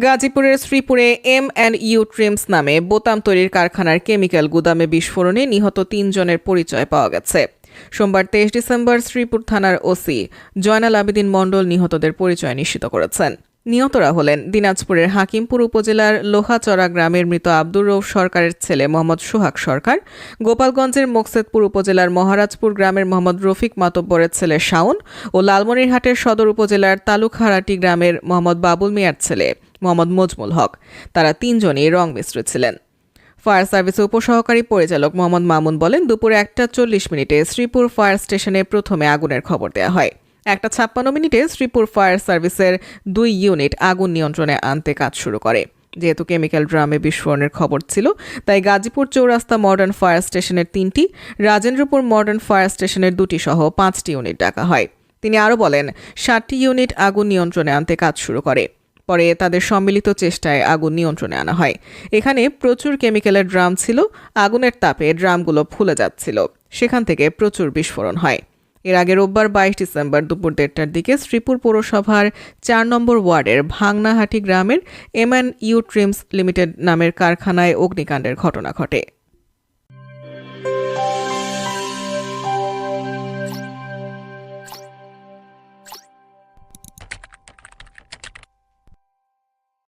গাজীপুরের শ্রীপুরে M&U trims নামে বোতাম তৈরির কারখানার কেমিক্যাল গুদামে বিস্ফোরণে নিহত ৩ জনের পরিচয় পাওয়া গেছে। সোমবার ২৩ ডিসেম্বর শ্রীপুর থানার ওসি জয়নাল আবেদিন মণ্ডল নিহতদের পরিচয় নিশ্চিত করেছেন। নিহতরা হলেন দিনাজপুরের হাকিমপুর উপজেলার লোহাচড়া গ্রামের মৃত আব্দুর রউফ সরকারের ছেলে মোহাম্মদ সোহাগ সরকার, গোপালগঞ্জের মোকসেদপুর উপজেলার মহারাজপুর গ্রামের মোহাম্মদ রফিক মাতব্বরের ছেলে শাওন ও লালমনিরহাটের সদর উপজেলার তালুকহারাটি গ্রামের মোহাম্মদ বাবুল মিয়ার ছেলে মোহাম্মদ মজমুল হক। তারা ৩ জনই রং মিস্ত্রি ছিলেন। ফায়ার সার্ভিসের উপসহকারী পরিচালক মোহাম্মদ মামুন বলেন, দুপুরে 1:40 শ্রীপুর ফায়ার স্টেশনে প্রথমে আগুনের খবর দেওয়া হয়। 1:56 শ্রীপুর ফায়ার সার্ভিসের 2 ইউনিট আগুন নিয়ন্ত্রণে আনতে কাজ শুরু করে। যেহেতু কেমিক্যাল ড্রামে বিস্ফোরণের খবর ছিল, তাই গাজীপুর চৌরাস্তা মডার্ন ফায়ার স্টেশনের 3টি, রাজেন্দ্রপুর মডার্ন ফায়ার স্টেশনের 2টি সহ 5টি ইউনিট ডাকা হয়। তিনি আরও বলেন, 7টি ইউনিট আগুন নিয়ন্ত্রণে আনতে কাজ শুরু করে। পরে তাদের সম্মিলিত চেষ্টায় আগুন নিয়ন্ত্রণে আনা হয়। এখানে প্রচুর কেমিক্যালের ড্রাম ছিল। আগুনের তাপে ড্রামগুলো ফুলে যাচ্ছিল। সেখান থেকে প্রচুর বিস্ফোরণ হয়। এর আগে রোববার 22 ডিসেম্বর দুপুর 1:30টার দিকে শ্রীপুর পৌরসভার 4 নম্বর ওয়ার্ডের ভাংনাহাটি গ্রামের M&U ট্রিমস লিমিটেড নামের কারখানায় অগ্নিকাণ্ডের ঘটনা ঘটে।